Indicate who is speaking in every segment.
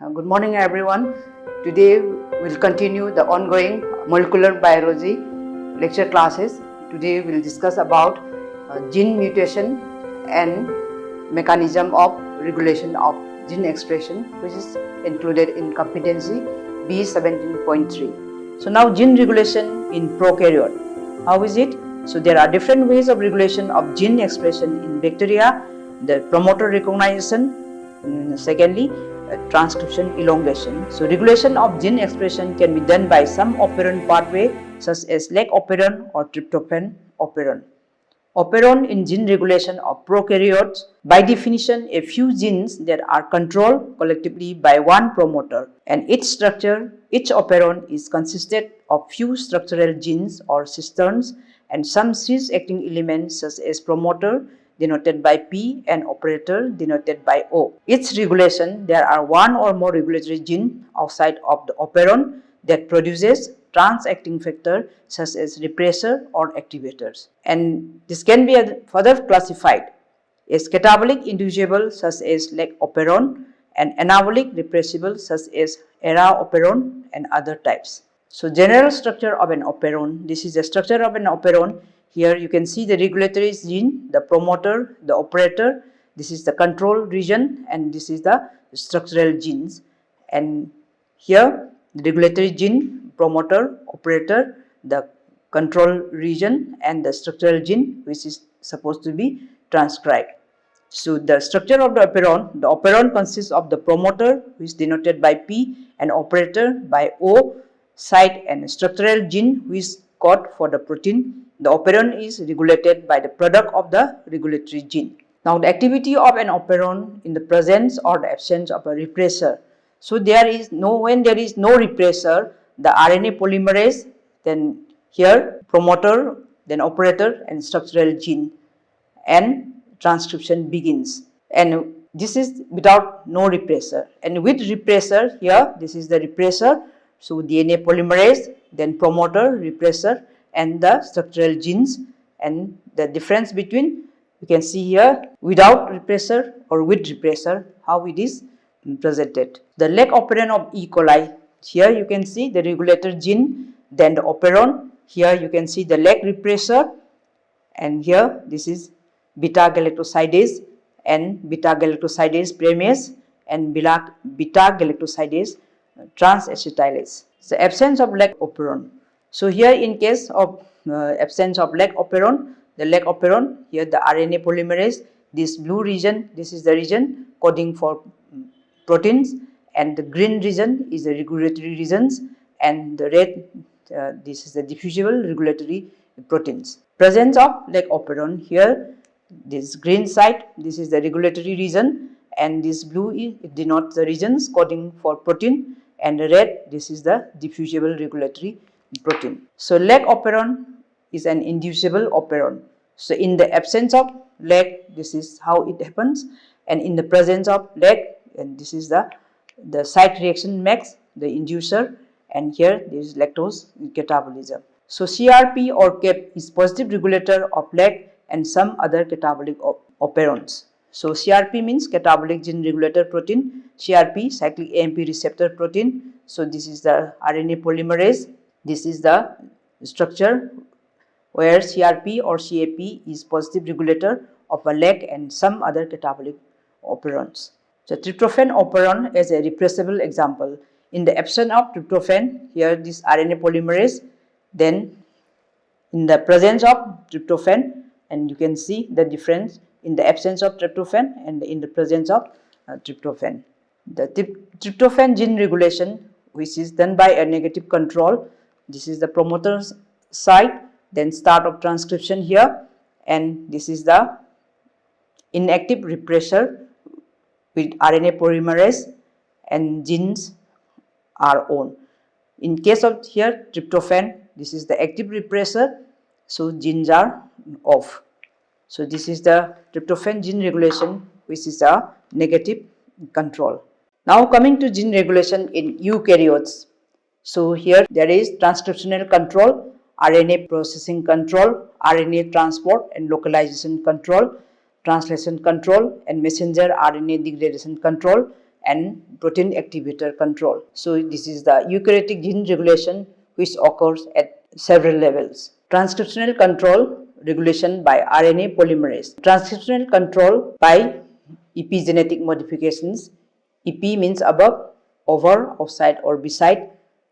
Speaker 1: Good morning everyone. Today we'll continue the ongoing molecular biology lecture classes. Today we'll discuss about gene mutation and mechanism of regulation of gene expression, which is included in competency B17.3. So now gene regulation in prokaryote. How is it? So there are different ways of regulation of gene expression in bacteria. The promoter recognition, secondly transcription elongation. So regulation of gene expression can be done by some operon pathway such as leg operon or tryptophan operon. Operon in gene regulation of prokaryotes, by definition a few genes that are controlled collectively by one promoter, and each operon is consisted of few structural genes or cisterns and some cis-acting elements such as promoter denoted by P and operator denoted by O. Each regulation, there are one or more regulatory gene outside of the operon that produces trans-acting factor such as repressor or activators. And this can be further classified as catabolic inducible such as leg operon and anabolic repressible such as era operon and other types. So general structure of an operon, this is the structure of an operon. Here you can see the regulatory gene, the promoter, the operator, this is the control region and this is the structural genes. And here the regulatory gene, promoter, operator, the control region and the structural gene which is supposed to be transcribed. So the structure of the operon consists of the promoter which is denoted by P and operator by O site and structural gene which is code for the protein. The operon is regulated by the product of the regulatory gene. Now the activity of an operon in the presence or the absence of a repressor. So when there is no repressor, the RNA polymerase, then here promoter, then operator and structural gene and transcription begins. And this is without no repressor. And with repressor, here this is the repressor. So DNA polymerase, then promoter, repressor and the structural genes, and the difference between you can see here without repressor or with repressor how it is presented. The leg operon of E. coli, here you can see the regulator gene, then the operon, here you can see the leg repressor, and here this is beta galactosidase and beta galactosidase primase and beta galactosidase transacetylase. The absence of leg operon. So here in case of absence of leg operon, the leg operon, here the RNA polymerase, this blue region, this is the region coding for proteins, and the green region is the regulatory regions, and the red, this is the diffusible regulatory proteins. Presence of leg operon, here this green side, this is the regulatory region, and this blue it denotes the regions coding for protein, and the red, this is the diffusible regulatory protein. So leg operon is an inducible operon. So in the absence of leg, this is how it happens, and in the presence of leg, and this is the site reaction makes the inducer, and here there is lactose catabolism. So CRP or CAP is positive regulator of leg and some other catabolic operons. So CRP means catabolic gene regulator protein, CRP cyclic AMP receptor protein. So this is the RNA polymerase. This is the structure where CRP or CAP is positive regulator of a leg and some other catabolic operons. So tryptophan operon is a repressible example. In the absence of tryptophan, here this RNA polymerase, then in the presence of tryptophan, and you can see the difference in the absence of tryptophan and in the presence of tryptophan. The tryptophan gene regulation, which is done by a negative control, this is the promoter site, then start of transcription here, and this is the inactive repressor with RNA polymerase, and genes are on. In case of here tryptophan, this is the active repressor, so genes are off. So this is the tryptophan gene regulation, which is a negative control. Now coming to gene regulation in eukaryotes. So here there is transcriptional control, RNA processing control, RNA transport and localization control, translation control and messenger RNA degradation control, and protein activator control. So this is the eukaryotic gene regulation which occurs at several levels. Transcriptional control regulation by RNA polymerase. Transcriptional control by epigenetic modifications. EP means above, over, outside or beside,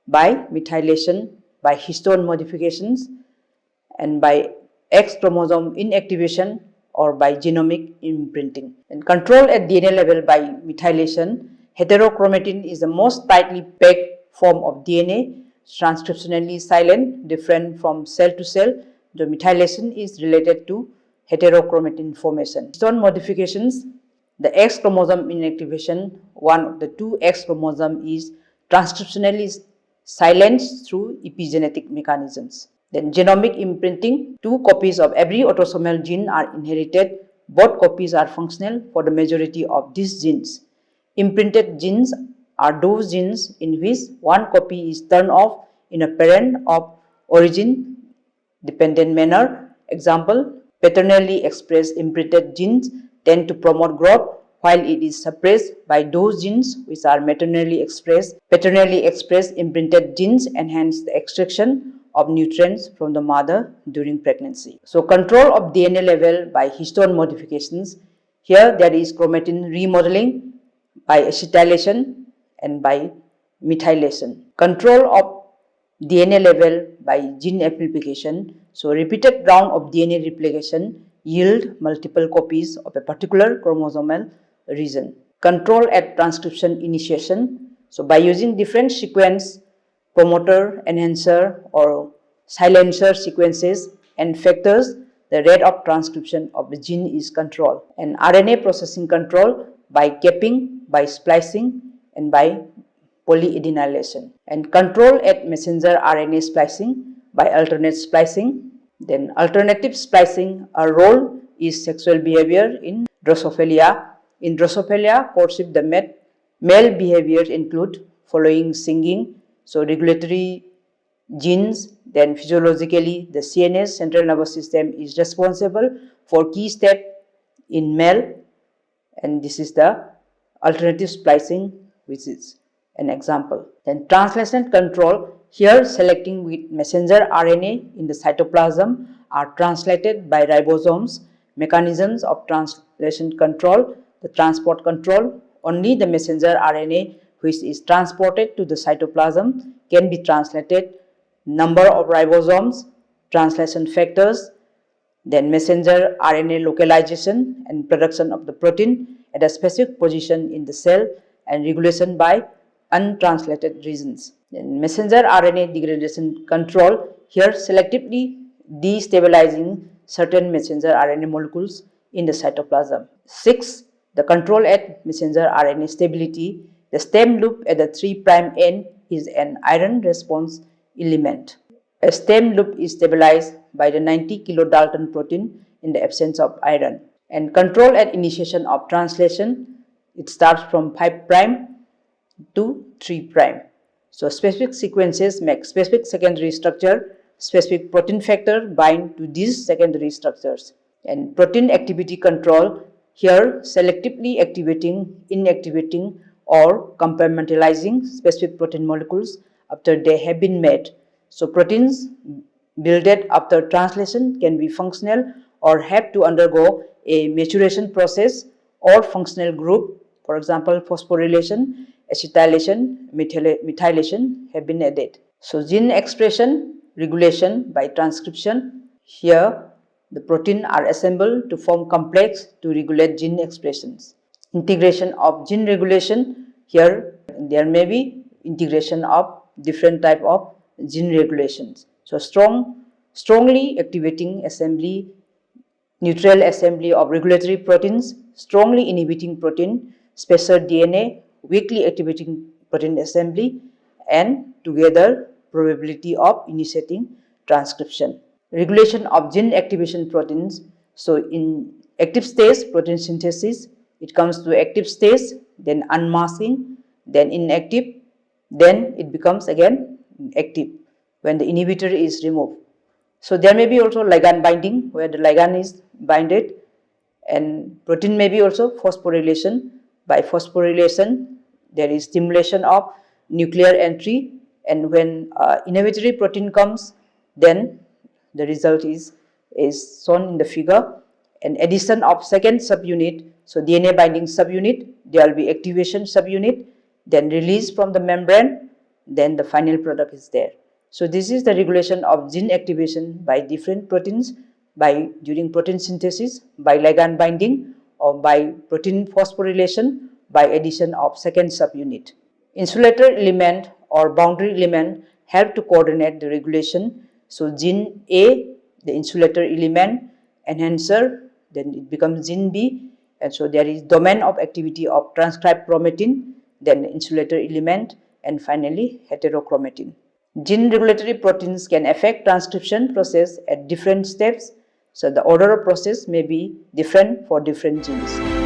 Speaker 1: by methylation, by histone modifications, and by X chromosome inactivation or by genomic imprinting. And control at DNA level by methylation. Heterochromatin is the most tightly packed form of DNA, transcriptionally silent, different from cell to cell. The methylation is related to heterochromatin formation. Histone modifications. The X chromosome inactivation, one of the two X chromosome is transcriptionally silenced through epigenetic mechanisms. Then genomic imprinting, 2 copies of every autosomal gene are inherited. Both copies are functional for the majority of these genes. Imprinted genes are those genes in which one copy is turned off in a parent of origin dependent manner. Example, paternally expressed imprinted genes tend to promote growth, while it is suppressed by those genes which are maternally expressed. Paternally expressed imprinted genes enhance the extraction of nutrients from the mother during pregnancy. So control of DNA level by histone modifications. Here there is chromatin remodeling by acetylation and by methylation. Control of DNA level by gene amplification. So repeated round of DNA replication yield multiple copies of a particular chromosomal region. Control at transcription initiation. So by using different sequence, promoter, enhancer or silencer sequences and factors, the rate of transcription of the gene is controlled. And RNA processing control by capping, by splicing and by polyadenylation. And control at messenger RNA splicing by alternate splicing. Then alternative splicing, a role is sexual behavior in Drosophila. In Drosophila courtship, the male behaviors include following singing, so regulatory genes. Then physiologically, the CNS, central nervous system, is responsible for key step in male, and this is the alternative splicing, which is an example. Then translation control, here selecting with messenger RNA in the cytoplasm are translated by ribosomes. Mechanisms of translation control, the transport control, only the messenger RNA which is transported to the cytoplasm can be translated. Number of ribosomes, translation factors, then messenger RNA localization and production of the protein at a specific position in the cell and regulation by untranslated regions. Then messenger RNA degradation control, here selectively destabilizing certain messenger RNA molecules in the cytoplasm. 6. The control at messenger RNA stability. The stem loop at the 3' end is an iron response element. A stem loop is stabilized by the 90 kilodalton protein in the absence of iron. And control at initiation of translation, it starts from 5' to 3'. So specific sequences make specific secondary structure, specific protein factor bind to these secondary structures. And protein activity control, here selectively activating, inactivating or compartmentalizing specific protein molecules after they have been made. So proteins builded after translation can be functional or have to undergo a maturation process or functional group. For example, phosphorylation, acetylation, methylation have been added. So gene expression regulation by transcription. Here the protein are assembled to form complex to regulate gene expressions. Integration of gene regulation. Here there may be integration of different type of gene regulations. So strongly activating assembly, neutral assembly of regulatory proteins, strongly inhibiting protein, spacer DNA, weakly activating protein assembly, and together probability of initiating transcription. Regulation of gene activation proteins. So in active stage protein synthesis, it comes to active stage, then unmasking, then inactive, then it becomes again active when the inhibitor is removed. So there may be also ligand binding where the ligand is binded, and protein may be also phosphorylation. By phosphorylation there is stimulation of nuclear entry, and when inhibitory protein comes, then the result is shown in the figure. And addition of second subunit, so DNA binding subunit, there will be activation subunit, then release from the membrane, then the final product is there. So this is the regulation of gene activation by different proteins by during protein synthesis, by ligand binding, or by protein phosphorylation by addition of second subunit. Insulator element or boundary element help to coordinate the regulation. So gene A, the insulator element, enhancer, then it becomes gene B, and so there is domain of activity of transcribed chromatin, then insulator element, and finally heterochromatin. Gene regulatory proteins can affect transcription process at different steps, so the order of process may be different for different genes.